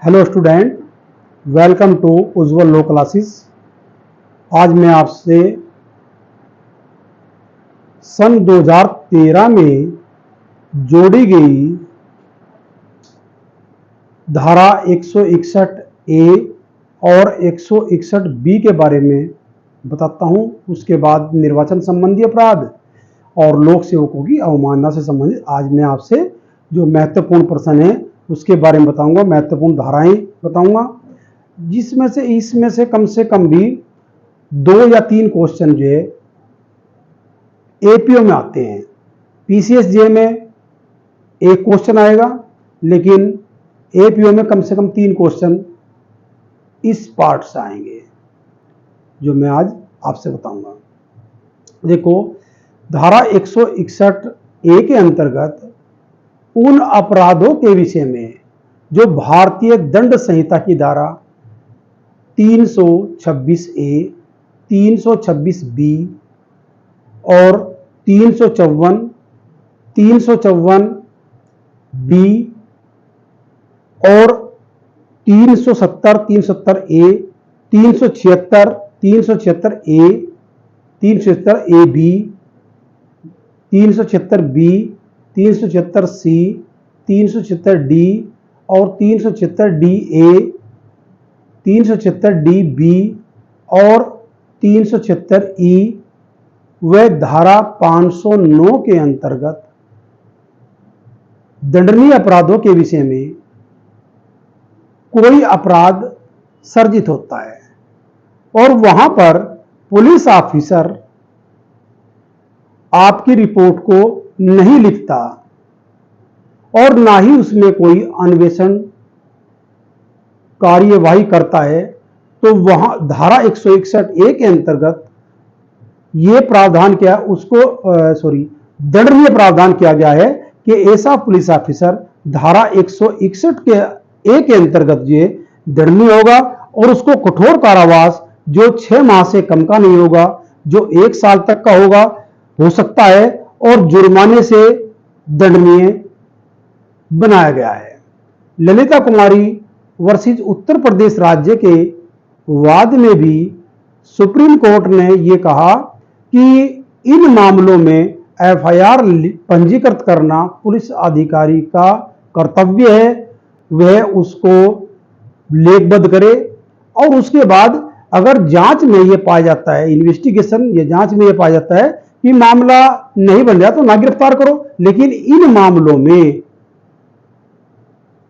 Hello student, welcome to Ujjwal law classes. आज मैं आपसे सन 2013 में जोड़ी गई धारा 161 ए और 161 बी के बारे में बताता हूं। उसके बाद निर्वाचन संबंधी अपराध और लोक सेवकों की अवमानना से संबंधित आज मैं आपसे जो महत्वपूर्ण प्रश्न है उसके बारे में बताऊंगा, महत्वपूर्ण धाराएं बताऊंगा, जिसमें से इसमें से कम भी 2 या 3 क्वेश्चन जो है एपीओ में आते हैं। पीसीएसजे में एक क्वेश्चन आएगा, लेकिन एपीओ में कम से कम 3 क्वेश्चन इस पार्ट से आएंगे जो मैं आज आपसे बताऊंगा। देखो, धारा 161 ए के अंतर्गत उन अपराधों के विषय में जो भारतीय दंड संहिता की धारा 326 ए, 326 बी और 354 बी और 370 A, 376 A, 376 A B, 376 B, 376 C, 376 D और 376 डी ए, 376 डी बी और 376 ई व धारा 509 के अंतर्गत दंडनीय अपराधों के विषय में कोई अपराध सर्जित होता है और वहां पर पुलिस ऑफिसर आपकी रिपोर्ट को नहीं लिखता और ना ही उसमें कोई अन्वेषण कार्यवाही करता है, तो वहां धारा 161 ए के अंतर्गत ये प्रावधान क्या उसको दंडनीय प्रावधान किया गया है कि ऐसा पुलिस ऑफिसर धारा 161 के ए के अंतर्गत ये दंडनीय होगा और उसको कठोर कारावास जो 6 माह से कम का नहीं होगा, जो 1 साल तक का होगा हो सकता है और जुर्माने से दंडनीय बनाया गया है। ललिता कुमारी वर्सेस उत्तर प्रदेश राज्य के वाद में भी सुप्रीम कोर्ट ने यह कहा कि इन मामलों में एफआईआर पंजीकृत करना पुलिस अधिकारी का कर्तव्य है, वह उसको लेखबद्ध करे और उसके बाद अगर जांच में यह पाया जाता है, इन्वेस्टिगेशन या जांच में यह पाया जाता है कि मामला नहीं बन रहा तो ना गिरफ्तार करो, लेकिन इन मामलों में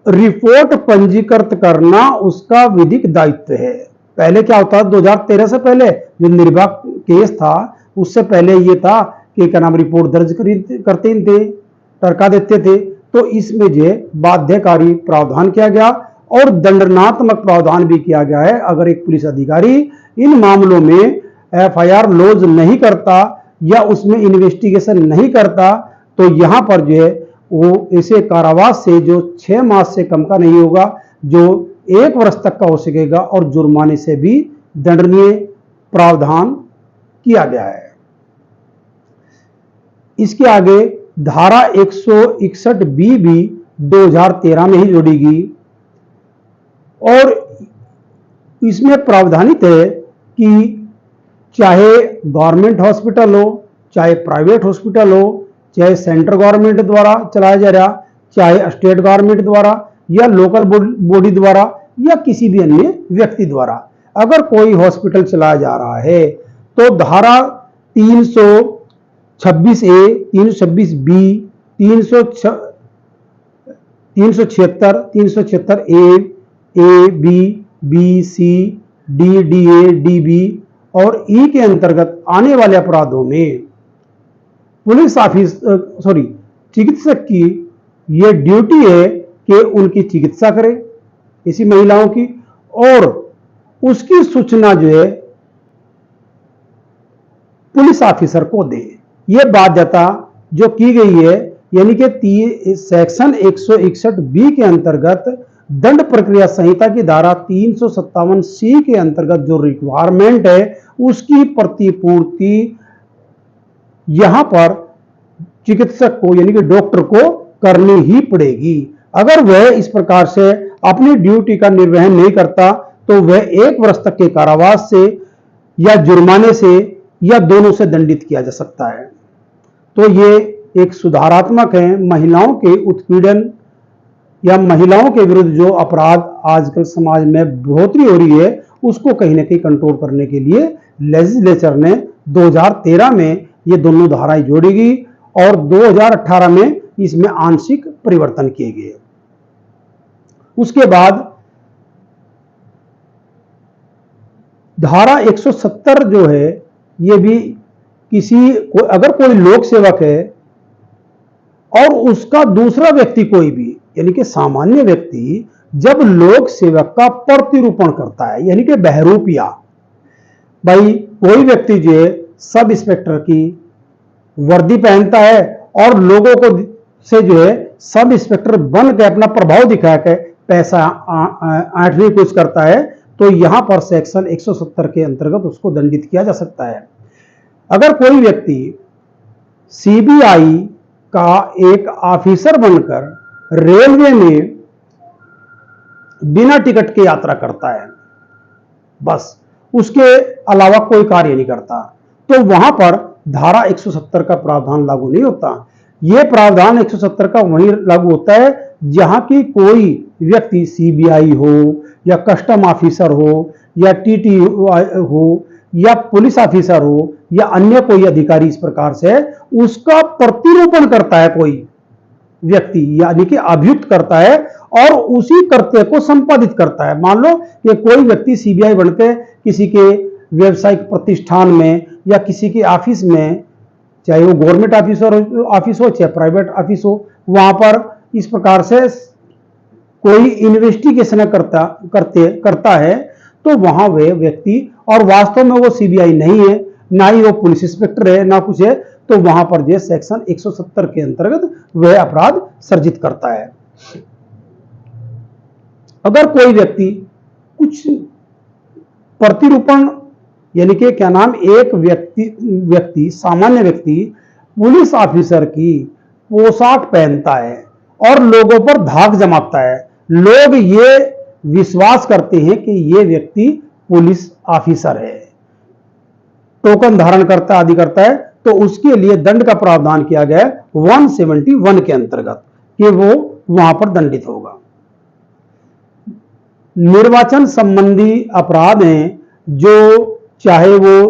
रिपोर्ट पंजीकृत करना उसका विधिक दायित्व है। पहले क्या होता है, 2013 से पहले जो निर्भया केस था उससे पहले ये था कि क्या नाम रिपोर्ट दर्ज करते थे, टरका देते थे, तो इसमें जो बाध्यकारी प्रावधान किया गया और दंडनात्मक प्रावधान भी किया गया है। अगर एक पुलिस अधिकारी इन मामलों में एफआईआर लॉन्च नहीं करता या उसमें इन्वेस्टिगेशन नहीं करता तो यहां पर जो है वो ऐसे कारावास से जो 6 माह से कम का नहीं होगा, जो 1 वर्ष तक का हो सकेगा और जुर्माने से भी दंडनीय प्रावधान किया गया है। इसके आगे धारा 161 बी भी 2013 में ही जोड़ी गई और इसमें प्रावधानित है कि चाहे गवर्नमेंट हॉस्पिटल हो, चाहे प्राइवेट हॉस्पिटल हो, चाहे सेंट्रल गवर्नमेंट द्वारा चलाया जा रहा, चाहे स्टेट गवर्नमेंट द्वारा या लोकल बॉडी द्वारा या किसी भी अन्य व्यक्ति द्वारा, अगर कोई हॉस्पिटल चलाया जा रहा है तो धारा 326 A, 326 B, 376 A B, B C, D D A, D B और ई के अंतर्गत आने वाले अपराधों में पुलिस चिकित्सक की यह ड्यूटी है कि उनकी चिकित्सा करे इसी महिलाओं की और उसकी सूचना जो है पुलिस ऑफिसर को दे। यह बाध्यता जो की गई है, यानी कि सेक्शन 161 बी के अंतर्गत दंड प्रक्रिया संहिता की धारा 357 सी के अंतर्गत जो रिक्वायरमेंट है उसकी प्रतिपूर्ति यहां पर चिकित्सक को यानी कि डॉक्टर को करनी ही पड़ेगी। अगर वह इस प्रकार से अपनी ड्यूटी का निर्वहन नहीं करता तो वह 1 वर्ष तक के कारावास से या जुर्माने से या दोनों से दंडित किया जा सकता है। तो ये एक सुधारात्मक है। महिलाओं के उत्पीड़न या महिलाओं के विरुद्ध जो अपराध आजकल समाज में बढ़ोतरी हो रही है, उसको कहीं ना कहीं कंट्रोल करने के लिए लेजिस्लेचर ने 2013 में ये दोनों धाराएं जोड़ी गई और 2018 में इसमें आंशिक परिवर्तन किए गए। उसके बाद धारा 170 जो है, ये भी अगर कोई लोक सेवक है और उसका दूसरा व्यक्ति कोई भी, यानी कि सामान्य व्यक्ति जब लोक सेवक का प्रतिरूपण करता है, यानी कि बहरूपिया, भाई कोई व्यक्ति जो है सब इंस्पेक्टर की वर्दी पहनता है और लोगों को से जो है सब इंस्पेक्टर बन के अपना प्रभाव दिखा के पैसा ऐंठने की कोशिश करता है, तो यहां पर सेक्शन 170 के अंतर्गत उसको दंडित किया जा सकता है। अगर कोई व्यक्ति सीबीआई का एक ऑफिसर बनकर रेलवे में बिना टिकट के यात्रा करता है, बस उसके अलावा कोई कार्य नहीं करता, तो वहां पर धारा 170 का प्रावधान लागू नहीं होता। यह प्रावधान 170 का वहीं लागू होता है जहां की कोई व्यक्ति सीबीआई हो या कस्टम ऑफिसर हो या टीटी हो या पुलिस ऑफिसर हो या अन्य कोई अधिकारी इस प्रकार से उसका प्रतिरूपण करता है कोई व्यक्ति, यानी कि अभियुक्त करता है और उसी कर्तव्य को संपादित करता है। मान लो कि कोई व्यक्ति सीबीआई बनकर किसी के व्यवसायिक प्रतिष्ठान में या किसी के ऑफिस में, चाहे वो गवर्नमेंट ऑफिस हो चाहे प्राइवेट ऑफिस हो, वहां पर इस प्रकार से कोई इन्वेस्टिगेशन करता है, तो वहां वे व्यक्ति, और वास्तव में वो सीबीआई नहीं है, ना ही वो पुलिस इंस्पेक्टर है, ना कुछ है, तो वहां पर जो सेक्शन 170 के अंतर्गत वह अपराध सर्जित करता है। अगर कोई व्यक्ति कुछ प्रतिरूपण, यानी कि क्या नाम, एक व्यक्ति सामान्य व्यक्ति पुलिस ऑफिसर की पोशाक पहनता है और लोगों पर धाक जमाता है, लोग ये विश्वास करते हैं कि ये व्यक्ति पुलिस ऑफिसर है, टोकन धारण करता है, आदि करता है, तो उसके लिए दंड का प्रावधान किया गया है 171 के अंतर्गत कि वो वहां पर दंडित होगा। निर्वाचन संबंधी अपराध हैं, जो चाहे वो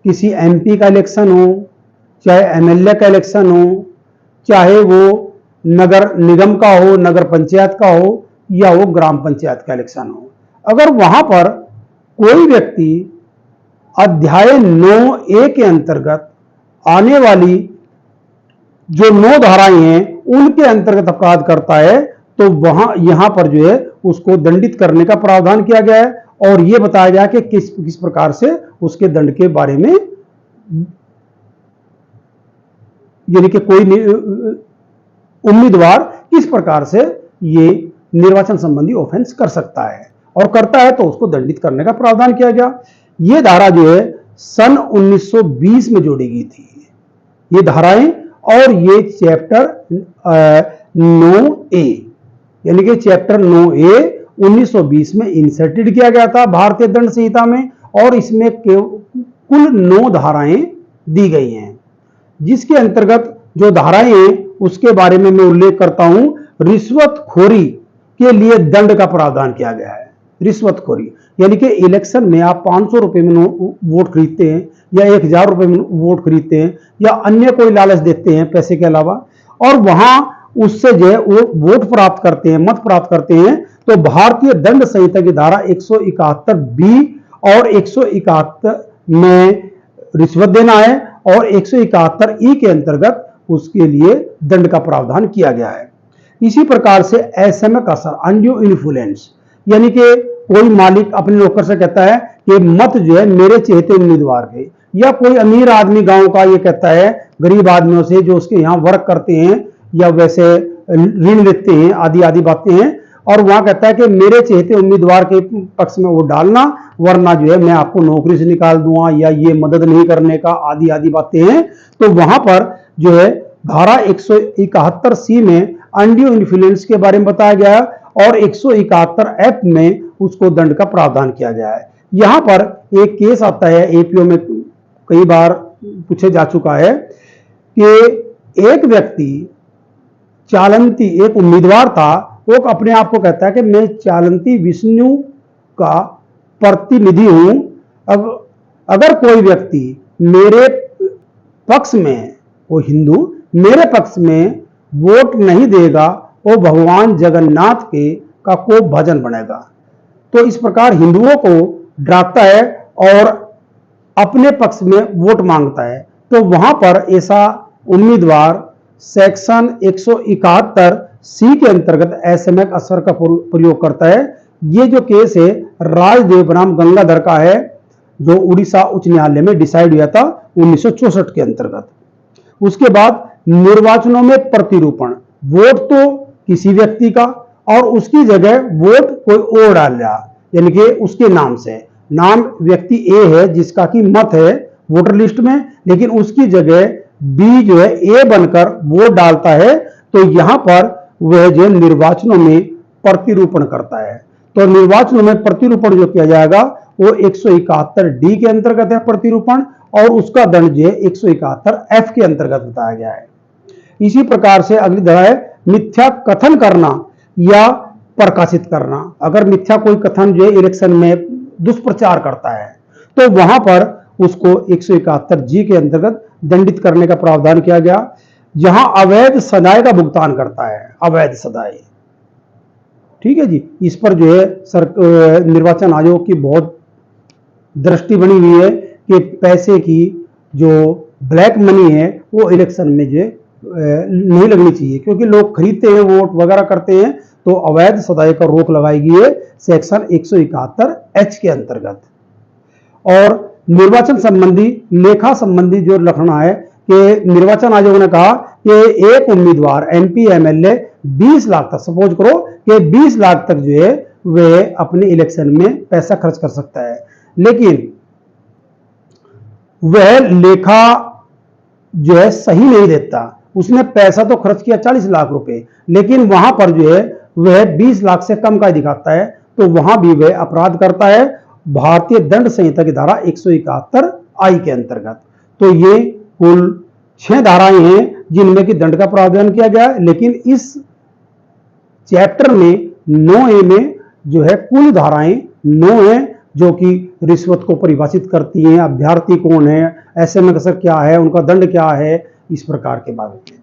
किसी एमपी का इलेक्शन हो, चाहे एमएलए का इलेक्शन हो, चाहे वो नगर निगम का हो, नगर पंचायत का हो, या वो ग्राम पंचायत का इलेक्शन हो, अगर वहां पर कोई व्यक्ति अध्याय 9A के अंतर्गत आने वाली जो 9 धाराएं हैं उनके अंतर्गत अपराध करता है, तो यहां पर जो है उसको दंडित करने का प्रावधान किया गया है और यह बताया गया कि किस प्रकार से उसके दंड के बारे में, यानी कि कोई उम्मीदवार किस प्रकार से ये निर्वाचन संबंधी ऑफेंस कर सकता है, और करता है तो उसको दंडित करने का प्रावधान किया गया। ये धारा जो है सन 1920 में जोड़ी गई थी, ये धाराएं, और ये चैप्टर 9A, यानी कि चैप्टर 9A 1920 में इंसर्टेड किया गया था भारतीय दंड संहिता में, और इसमें कुल 9 धाराएं दी गई हैं, जिसके अंतर्गत जो धाराएं हैं उसके बारे में मैं उल्लेख करता हूं। रिश्वतखोरी के लिए दंड का प्रावधान किया गया है। रिश्वतखोरी यानी कि इलेक्शन में आप 500 रुपए में वोट खरीदते हैं या 1000 रुपए में वोट खरीदते हैं या अन्य कोई लालच देते हैं पैसे के अलावा, और वहां उससे जो है वो वोट प्राप्त करते हैं, मत प्राप्त करते हैं, तो भारतीय दंड संहिता की धारा 171B और 171 में रिश्वत देना है, और 171E के अंतर्गत उसके लिए दंड का प्रावधान किया गया है। इसी प्रकार से असमक असर, अनड्यू इन्फ्लुएंस, यानी कि कोई मालिक अपने नौकर से कहता है कि मत जो है मेरे चहेते उम्मीदवार के, या कोई अमीर आदमी गांव का ये कहता है गरीब आदमियों से जो उसके यहाँ वर्क करते हैं या वैसे ऋण लेते हैं, आदि आदि बातें हैं, और वहां कहता है कि मेरे चहेते उम्मीदवार के पक्ष में वोट डालना, वरना जो है मैं आपको नौकरी से निकाल दूंगा, या ये मदद नहीं करने का, आदि आदि बातें हैं। तो वहां पर जो है धारा 171C में अनड्यू इन्फ्लुएंस के बारे में बताया गया है, और 171F में उसको दंड का प्रावधान किया गया है। यहां पर एक केस आता है, एपीओ में कई बार पूछे जा चुका है कि एक व्यक्ति चालंती, एक उम्मीदवार था, वो अपने आप को कहता है कि मैं चालंती विष्णु का प्रतिनिधि हूं। अब अगर कोई व्यक्ति मेरे पक्ष में, वो हिंदू मेरे पक्ष में वोट नहीं देगा, वो भगवान जगन्नाथ के का को भजन बनेगा। तो इस प्रकार हिंदुओं को डराता है और अपने पक्ष में वोट मांगता है। तो वहां पर ऐसा उम्मीदवार सेक्शन 171C के अंतर्गत असमयक असर का प्रयोग करता है। ये जो केस है राजदेव बनाम गंगाधर का है, जो उड़ीसा उच्च न्यायालय में डिसाइड हुआ था 1964 के अंतर्गत। उसके बाद निर्वाचनों में प्रतिरूपण, वोट तो किसी व्यक्ति का और उसकी जगह वोट कोई और डाल रहा, यानी कि उसके नाम से, नाम व्यक्ति ए है जिसका की मत है वोटर लिस्ट में, लेकिन उसकी जगह बी जो है ए बनकर वोट डालता है। तो यहां पर वह जो निर्वाचनों में प्रतिरूपण करता है। तो निर्वाचनों में प्रतिरूपण जो किया जाएगा वो 171D के अंतर्गत है प्रतिरूपण, और उसका दंड जो है 171F के अंतर्गत बताया गया है। इसी प्रकार से अगली धारा है मिथ्या कथन करना या प्रकाशित करना। अगर मिथ्या कोई कथन जो है इलेक्शन में दुष्प्रचार करता है तो वहां पर उसको 171G के अंतर्गत दंडित करने का प्रावधान किया गया। जहां अवैध सजाए का भुगतान करता है, अवैध सजाए, ठीक है जी, इस पर जो है निर्वाचन आयोग की बहुत दृष्टि बनी हुई है कि पैसे की जो ब्लैक मनी है वो इलेक्शन में जो नहीं लगनी चाहिए, क्योंकि लोग खरीदते हैं, वोट वगैरह करते हैं, तो अवैध सदाई पर रोक लगाई गई है सेक्शन 171H के अंतर्गत। और निर्वाचन संबंधी, लेखा संबंधी जो लखना है कि निर्वाचन आयोग ने कहा कि एक उम्मीदवार एमपी एमएलए 20 लाख तक, सपोज करो कि 20 लाख तक जो है वह अपने इलेक्शन में पैसा खर्च कर सकता है, लेकिन वह लेखा जो है सही नहीं देता। उसने पैसा तो खर्च किया 40 लाख रुपए, लेकिन वहां पर जो है वह 20 लाख से कम का दिखाता है, तो वहां भी वह अपराध करता है भारतीय दंड संहिता की धारा 171I के अंतर्गत। तो ये कुल 6 धाराएं हैं जिनमें कि दंड का प्रावधान किया गया है, लेकिन इस चैप्टर में 9A में जो है कुल धाराएं 9 हैं जो कि रिश्वत को परिभाषित करती हैं, अभ्यर्थी कौन है, एसएमएस असर क्या है, उनका दंड क्या है, इस प्रकार के बारे में।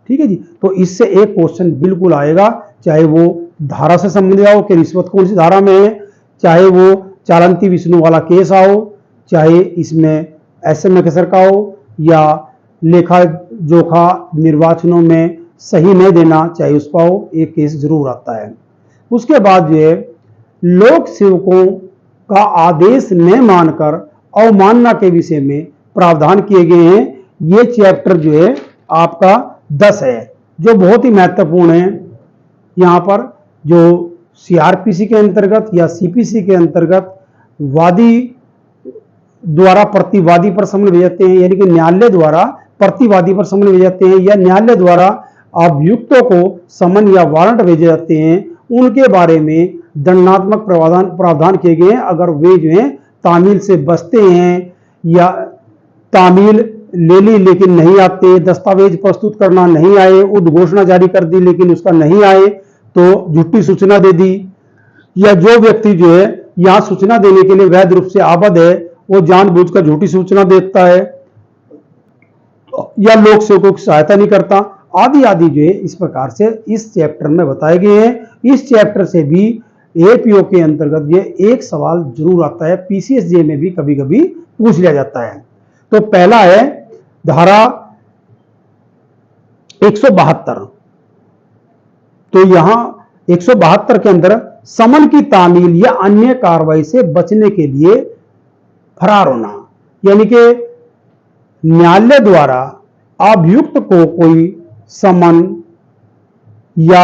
ठीक है जी, तो इससे एक क्वेश्चन बिल्कुल आएगा, चाहे वो धारा से संबंधित आओ कि रिश्वत कौन सी धारा में है, चाहे वो चालंती विष्णु वाला केस आओ, चाहे इसमें एसएमएस असर का हो, या लेखा जोखा निर्वाचनों में सही नहीं देना चाहे उसका हो, एक केस जरूर आता है। उसके बाद जो है लोक सेवकों का आदेश न मानकर अवमानना के विषय में प्रावधान किए गए हैं। ये चैप्टर जो है आपका 10 है, जो बहुत ही महत्वपूर्ण है। यहाँ पर जो सीआरपीसी के अंतर्गत या सीपीसी के अंतर्गत वादी द्वारा प्रतिवादी पर समन भेज जाते हैं, यानी कि न्यायालय द्वारा प्रतिवादी पर समन भेज जाते हैं, या न्यायालय द्वारा अभियुक्तों को समन या वारंट भेजे जाते हैं, उनके बारे में दंडात्मक प्रावधान किए गए हैं। अगर वे जो है तामील से बचते हैं या तामील ले ली लेकिन नहीं आते, दस्तावेज प्रस्तुत करना नहीं आए, उद्घोषणा जारी कर दी लेकिन उसका नहीं आए, तो झूठी सूचना दे दी, या जो व्यक्ति जो है यहां सूचना देने के लिए वैध रूप से आबद्ध है वो जानबूझकर झूठी सूचना देता है, या लोक सेवकों की सहायता नहीं करता, आदि आदि जो है इस प्रकार से इस चैप्टर में बताए गए हैं। इस चैप्टर से भी एपीओ के अंतर्गत ये एक सवाल जरूर आता है, पीसीएसजे में भी कभी कभी पूछ लिया जाता है। तो पहला है धारा 172। तो यहां 172 के अंदर समन की तामील या अन्य कार्रवाई से बचने के लिए फरार होना, यानी कि न्यायालय द्वारा अभियुक्त को कोई समन या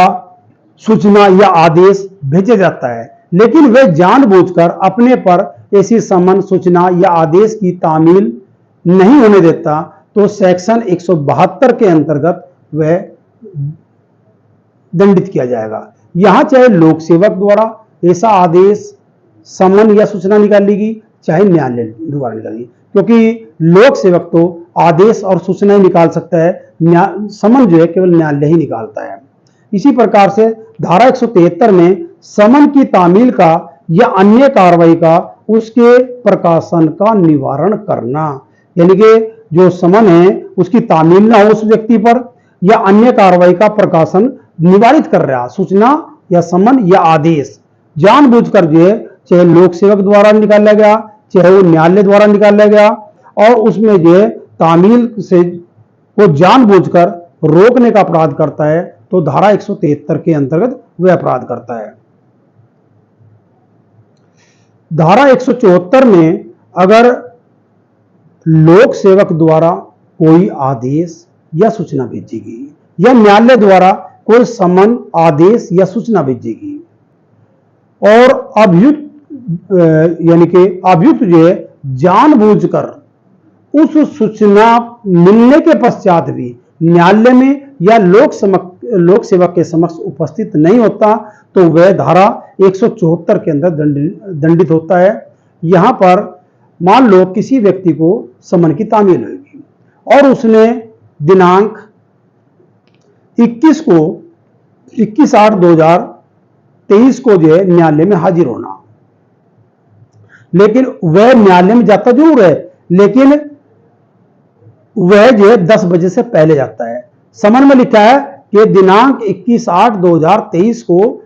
सूचना या आदेश भेजा जाता है, लेकिन वह जानबूझकर अपने पर ऐसी समन, सूचना या आदेश की तामील नहीं होने देता, तो सेक्शन 172 के अंतर्गत वह दंडित किया जाएगा। यहां चाहे लोक सेवक द्वारा ऐसा आदेश, समन या सूचना निकालेगी, चाहे न्यायालय द्वारा निकालेगी, क्योंकि लोक सेवक तो आदेश और सूचना ही निकाल सकता है, समन जो है केवल न्यायालय ही निकालता है। इसी प्रकार से धारा 173 में समन की तामील का या अन्य कार्रवाई का उसके प्रकाशन का निवारण करना, यानी कि जो समन है उसकी तामील ना हो उस व्यक्ति पर, या अन्य कार्रवाई का प्रकाशन निवारित कर रहा, सूचना या समन या आदेश जानबूझकर जो है, चाहे लोक सेवक द्वारा निकाला गया, चाहे वो न्यायालय द्वारा निकाला गया, और उसमें जो है तामील से वो जानबूझकर रोकने का अपराध करता है, तो धारा 173 के अंतर्गत वह अपराध करता है। धारा 174 में अगर लोक सेवक द्वारा कोई आदेश या सूचना भेजेगी या न्यायालय द्वारा कोई समन, आदेश या सूचना भेजेगी और अभियुक्त यानी कि अभियुक्त जो है जानबूझकर उस सूचना मिलने के पश्चात भी न्यायालय में या लोक सेवक के समक्ष उपस्थित नहीं होता, तो वह धारा 174 के अंदर दंडित होता है। यहां पर मान लो किसी व्यक्ति को समन की तामील होगी और उसने दिनांक 21/8/2023 को जो है न्यायालय में हाजिर होना, लेकिन वह न्यायालय में जाता जरूर है, लेकिन वह जो है 10 बजे से पहले जाता है। समन में लिखा है कि दिनांक 21/8/2023 को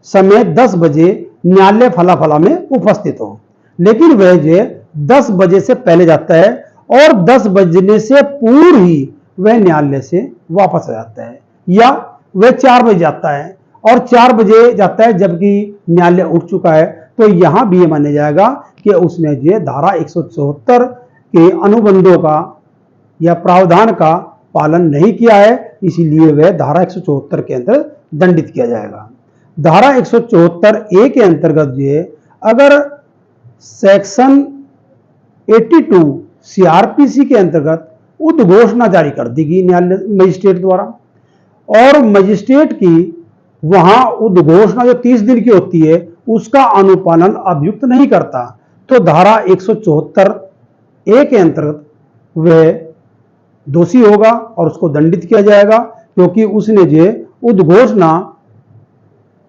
समय 10 बजे न्यायालय फला फला में उपस्थित हो, लेकिन वह जो है 10 बजे से पहले जाता है और 10 बजने से पूर्व ही वह न्यायालय से वापस आ जाता है, या वह 4 बजे जाता है और 4 बजे जाता है जबकि न्यायालय उठ चुका है, तो यहां भी यह माना जाएगा कि उसने जो धारा 174 के अनुबंधों का या प्रावधान का पालन नहीं किया है, इसीलिए वह धारा 174 के अंतर्गत दंडित किया जाएगा। धारा 174 ए के अंतर्गत जो है अगर सेक्शन 82 सीआरपीसी के अंतर्गत उद्घोषणा जारी कर देगी न्यायालय मजिस्ट्रेट द्वारा, और मजिस्ट्रेट की वहां उद्घोषणा जो 30 दिन की होती है उसका अनुपालन अभियुक्त नहीं करता, तो धारा 174 ए के अंतर्गत वह दोषी होगा और उसको दंडित किया जाएगा, क्योंकि उसने जो उद्घोषणा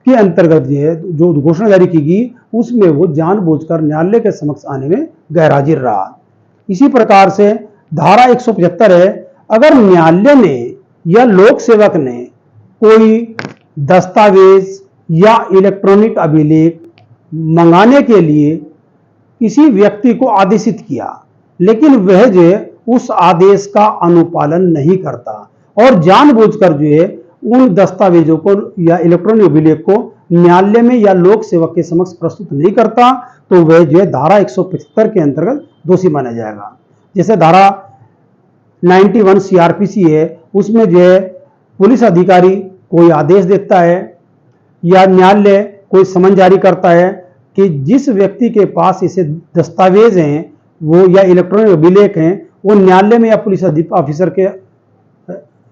के अंतर्गत जो उद्घोषणा जारी की गई उसमें वो जानबूझकर न्यायालय के समक्ष आने में गैरहाजिर रहा। इसी प्रकार से धारा 175 है, अगर न्यायालय ने या लोक सेवक ने कोई दस्तावेज या इलेक्ट्रॉनिक अभिलेख मंगाने के लिए किसी व्यक्ति को आदेशित किया, लेकिन वह जो उस आदेश का अनुपालन नहीं करता और जानबूझकर जो है उन दस्तावेजों को या इलेक्ट्रॉनिक अभिलेख को न्यायालय में या लोक सेवक के समक्ष प्रस्तुत नहीं करता, तो वह जो है धारा 175 के अंतर्गत दोषी माना जाएगा। जैसे धारा 91 सीआरपीसी है, उसमें जो है पुलिस अधिकारी कोई आदेश देता है या न्यायालय कोई समन जारी करता है कि जिस व्यक्ति के पास ऐसे दस्तावेज हैं वो या इलेक्ट्रॉनिक अभिलेख हैं वो न्यायालय में या पुलिस ऑफिसर के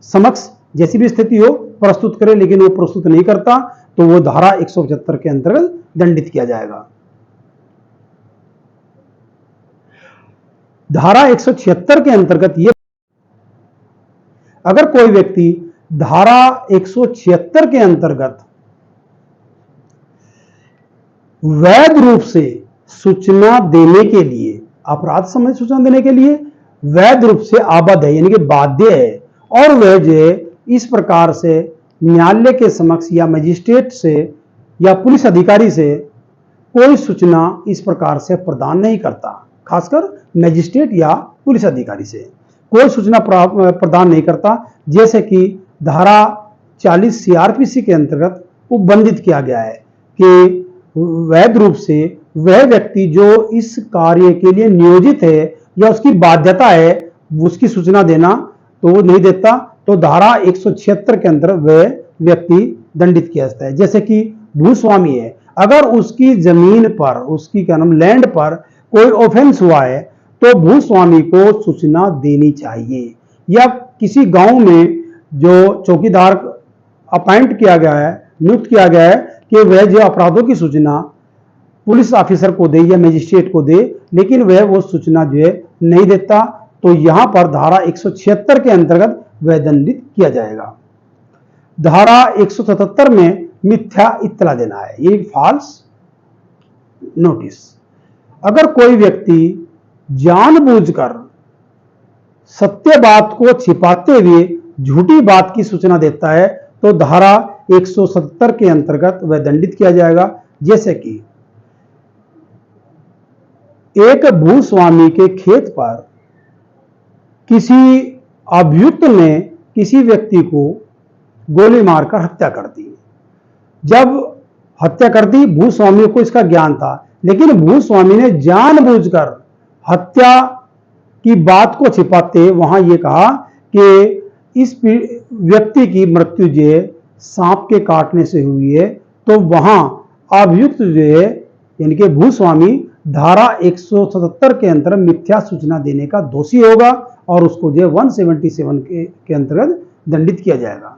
समक्ष जैसी भी स्थिति हो प्रस्तुत करे, लेकिन वो प्रस्तुत नहीं करता, तो वो धारा 175 के अंतर्गत दंडित किया जाएगा। धारा 176 के अंतर्गत ये अगर कोई व्यक्ति धारा 176 के अंतर्गत वैध रूप से सूचना देने के लिए, अपराध संबंधी सूचना देने के लिए वैध रूप से आबद्ध है, यानी कि बाध्य है, और वह जो इस प्रकार से न्यायालय के समक्ष या मजिस्ट्रेट से या पुलिस अधिकारी से कोई सूचना इस प्रकार से प्रदान नहीं करता, खासकर मजिस्ट्रेट या पुलिस अधिकारी से कोई सूचना प्रदान नहीं करता, जैसे कि धारा 40 सीआरपीसी के अंतर्गत उपबंधित किया गया है कि वैध रूप से वह व्यक्ति जो इस कार्य के लिए नियोजित है या उसकी बाध्यता है उसकी सूचना देना, तो वो नहीं देता, तो धारा 176 के अंदर वह व्यक्ति दंडित किया जाता है। जैसे कि भूस्वामी है, अगर उसकी जमीन पर, उसकी क्या नाम लैंड पर कोई ऑफेंस हुआ है तो भूस्वामी को सूचना देनी चाहिए, या किसी गांव में जो चौकीदार अपॉइंट किया गया है नियुक्त किया गया है कि वह जो अपराधों की सूचना पुलिस ऑफिसर को दे या मजिस्ट्रेट को दे, लेकिन वह वो सूचना जो है नहीं देता, तो यहां पर धारा 176 के अंतर्गत वह दंडित किया जाएगा। धारा 177 में मिथ्या इत्तला देना है, ये फॉल्स नोटिस। अगर कोई व्यक्ति जानबूझकर सत्य बात को छिपाते हुए झूठी बात की सूचना देता है तो धारा 177 के अंतर्गत वह दंडित किया जाएगा। जैसे कि एक भूस्वामी के खेत पर किसी अभियुक्त ने किसी व्यक्ति को गोली मारकर हत्या कर दी। जब हत्या कर दी, भूस्वामी को इसका ज्ञान था, लेकिन भूस्वामी ने जानबूझकर हत्या की बात को छिपाते वहां यह कहा कि इस व्यक्ति की मृत्यु जो है सांप के काटने से हुई है, तो वहां अभियुक्त जो है यानी कि भूस्वामी धारा 177 के अंतर्गत मिथ्या सूचना देने का दोषी होगा और उसको जो 177 के अंतर्गत दंडित किया जाएगा।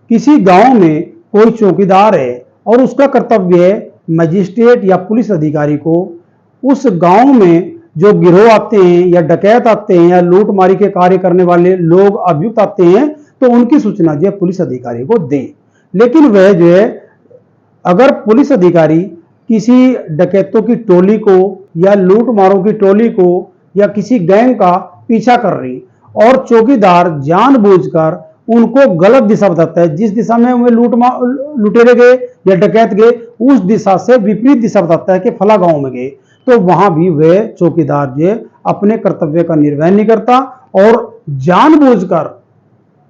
किसी गांव में कोई चौकीदार है और उसका कर्तव्य है मजिस्ट्रेट या पुलिस अधिकारी को उस गांव में जो गिरोह आते हैं या डकैत आते हैं या लूटमारी के कार्य करने वाले लोग अभियुक्त आते हैं, तो उनकी सूचना जो है पुलिस अधिकारी को दे। लेकिन वह जो है अगर पुलिस अधिकारी किसी डकैतों की टोली को या लूटमारों की टोली को या किसी गैंग का पीछा कर रही और चौकीदार जानबूझकर उनको गलत दिशा बताता है, जिस दिशा में वे लुटेरे गए या डकैत गए उस दिशा से विपरीत दिशा बताता है कि फला गांव में गए, तो वहां भी वह चौकीदार जो अपने कर्तव्य का निर्वहन नहीं करता और जानबूझकर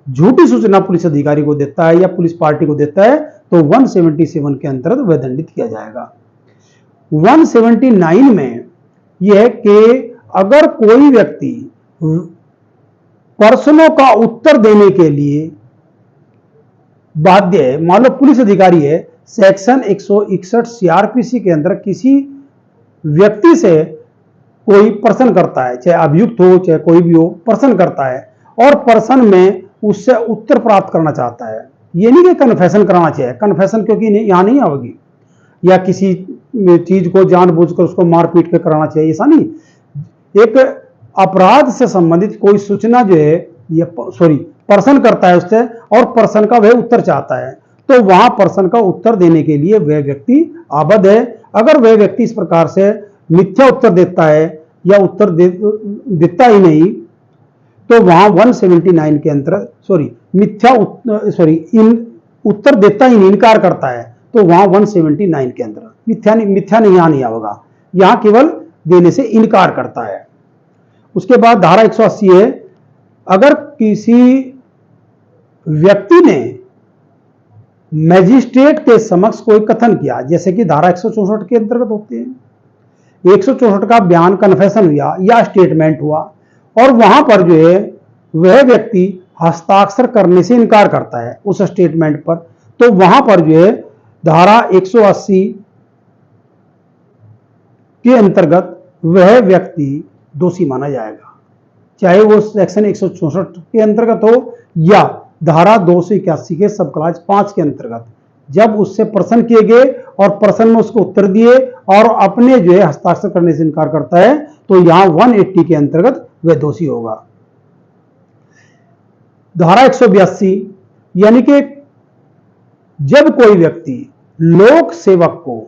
झूठी सूचना पुलिस अधिकारी को देता है या पुलिस पार्टी को देता है, तो 177 के अंतर्गत वह दंडित किया जाएगा। 179 में यह है कि अगर कोई व्यक्ति प्रश्नों का उत्तर देने के लिए बाध्य है, मान लो पुलिस अधिकारी है, सेक्शन 161 सीआरपीसी के अंदर किसी व्यक्ति से कोई प्रश्न करता है, चाहे अभियुक्त हो चाहे कोई भी हो, प्रश्न करता है और प्रश्न में उससे उत्तर प्राप्त करना चाहता है, ये नहीं कि कन्फेशन कराना चाहिए, कन्फेशन क्योंकि यहां नहीं होगी, या किसी चीज को जानबूझकर उसको मारपीट के कराना चाहिए, ऐसा नहीं। एक अपराध से संबंधित कोई सूचना जो है ये प्रश्न करता है उससे और प्रश्न का वह उत्तर चाहता है, तो वहां प्रश्न का उत्तर देने के लिए वह व्यक्ति आबद्ध है। अगर वह व्यक्ति इस प्रकार से मिथ्या उत्तर देता है या उत्तर देता ही नहीं, तो वहां 179 के अंतर्गत उत्तर देता ही नहीं, इनकार करता है, तो वहां 179 के अंदर मिथ्या नहीं, यहां नहीं आएगा, यहां केवल देने से इनकार करता है। उसके बाद धारा 180 है, अगर किसी व्यक्ति ने मैजिस्ट्रेट के समक्ष कोई कथन किया, जैसे कि धारा 164 के अंतर्गत होते हैं, 164 का बयान कन्फेशन हुआ या स्टेटमेंट हुआ और वहां पर जो है वह व्यक्ति हस्ताक्षर करने से इनकार करता है उस स्टेटमेंट पर, तो वहां पर जो है धारा 180 के अंतर्गत वह व्यक्ति दोषी माना जाएगा, चाहे वो सेक्शन 164 के अंतर्गत हो या धारा 281 के सब क्लास 5 के अंतर्गत। जब उससे प्रश्न किए गए और प्रश्न में उसको उत्तर दिए और अपने जो है हस्ताक्षर करने से इनकार करता है, तो यहां 180 के अंतर्गत वह दोषी होगा। धारा 182 यानी कि जब कोई व्यक्ति लोक सेवक को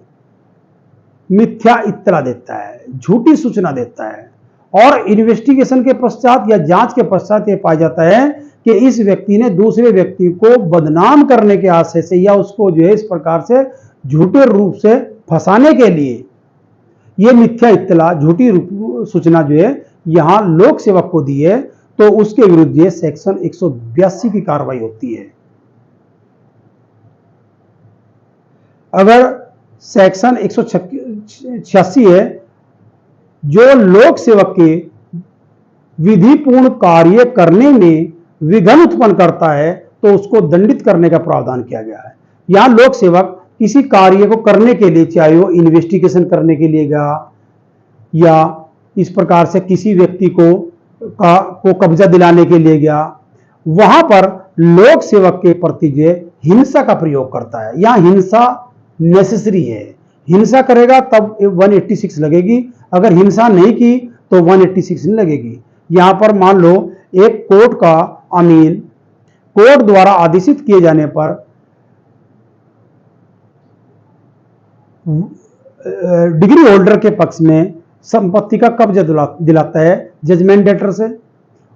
मिथ्या इत्तला देता है, झूठी सूचना देता है और इन्वेस्टिगेशन के पश्चात या जांच के पश्चात यह पाया जाता है कि इस व्यक्ति ने दूसरे व्यक्ति को बदनाम करने के आशय से या उसको जो है इस प्रकार से झूठे रूप से फंसाने के लिए यह मिथ्या इत्तला झूठी सूचना जो है यहां लोक सेवक को दी है, तो उसके विरुद्ध ये सेक्शन 182 की कार्रवाई होती है। अगर सेक्शन 186 है, जो लोक सेवक के विधिपूर्ण कार्य करने में विघ्न उत्पन्न करता है, तो उसको दंडित करने का प्रावधान किया गया है। यहां लोक सेवक किसी कार्य को करने के लिए, चाहे वो इन्वेस्टिगेशन करने के लिए गया या इस प्रकार से किसी व्यक्ति को कब्जा दिलाने के लिए गया, वहां पर लोक सेवक के प्रति जो हिंसा का प्रयोग करता है। यहां हिंसा नेसेसरी है, हिंसा करेगा तब 186 लगेगी, अगर हिंसा नहीं की तो 186 नहीं लगेगी। यहां पर मान लो एक कोर्ट का अमीन कोर्ट द्वारा आदेशित किए जाने पर डिग्री होल्डर के पक्ष में संपत्ति का कब्जा दिलाता है जजमेंट डेटर से,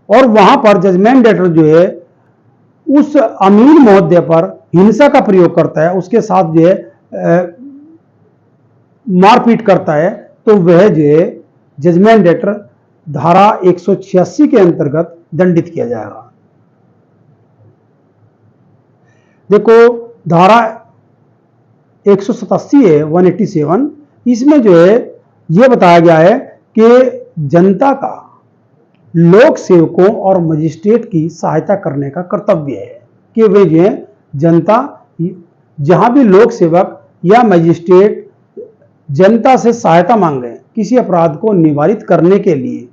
और वहां पर जजमेंट डेटर जो है उस अमीन महोदय पर हिंसा का प्रयोग करता है, उसके साथ जो है मारपीट करता है, तो वह जो है जजमेंट डेटर धारा 186 के अंतर्गत दंडित किया जाएगा। देखो धारा 187 है 187, इसमें जो है यह बताया गया है कि जनता का लोक सेवकों और मजिस्ट्रेट की सहायता करने का कर्तव्य है कि वे जो है जनता, जहां भी लोक सेवक या मजिस्ट्रेट जनता से सहायता मांगे किसी अपराध को निवारित करने के लिए,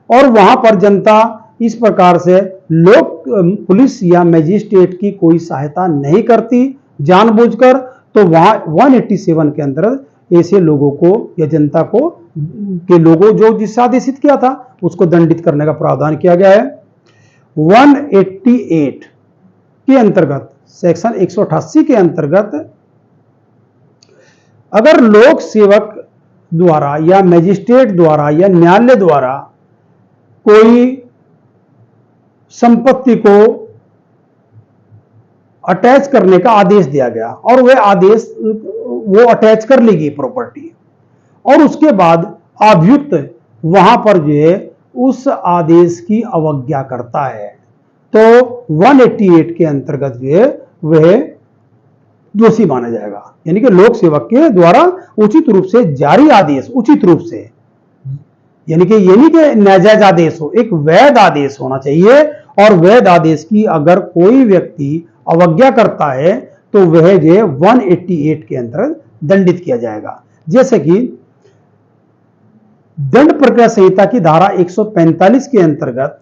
और वहां पर जनता इस प्रकार से लोक पुलिस या मजिस्ट्रेट की कोई सहायता नहीं करती जानबूझकर, तो वहां 187 के अंतर्गत ऐसे लोगों को या जनता को के लोगों जो जिससे आदेशित किया था उसको दंडित करने का प्रावधान किया गया है। 188 के अंतर्गत, सेक्शन 188 के अंतर्गत, अगर लोक सेवक द्वारा या मजिस्ट्रेट द्वारा या न्यायालय द्वारा कोई संपत्ति को अटैच करने का आदेश दिया गया और वह आदेश वो अटैच कर ली गई प्रॉपर्टी, और उसके बाद अभियुक्त वहां पर जो है उस आदेश की अवज्ञा करता है, तो 188 के अंतर्गत जो है वह दोषी माना जाएगा। यानी कि लोक सेवक के द्वारा उचित रूप से जारी आदेश, उचित रूप से, यानी कि ये नहीं कि नाजायज आदेश हो, एक वैध आदेश होना चाहिए, और वैध आदेश की अगर कोई व्यक्ति अवज्ञा करता है तो वह जो है 188 के अंतर्गत दंडित किया जाएगा। जैसे कि दंड प्रक्रिया संहिता की धारा 145 के अंतर्गत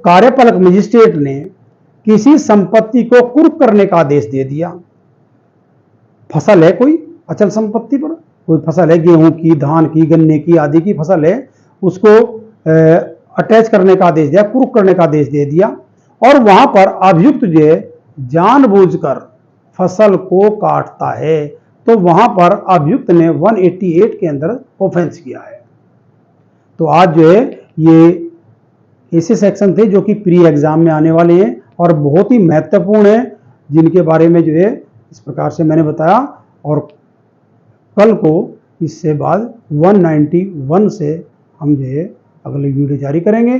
कार्यपालक मजिस्ट्रेट ने किसी संपत्ति को कुर्क करने का आदेश दे दिया। फसल है कोई अचल संपत्ति पर, कोई फसल है गेहूं की, धान की, गन्ने की आदि की फसल है, उसको अटैच करने का आदेश दिया, कुर्क करने का आदेश दे दिया, और वहां पर अभियुक्त जो है जानबूझकर फसल को काटता है, तो वहां पर अभियुक्त ने 188 के अंदर ऑफेंस किया है। तो आज जो है ये ऐसे सेक्शन थे जो कि प्री एग्जाम में आने वाले हैं और बहुत ही महत्वपूर्ण है, जिनके बारे में जो है इस प्रकार से मैंने बताया, और कल को इससे बाद 191 से हम जो है अगले वीडियो जारी करेंगे।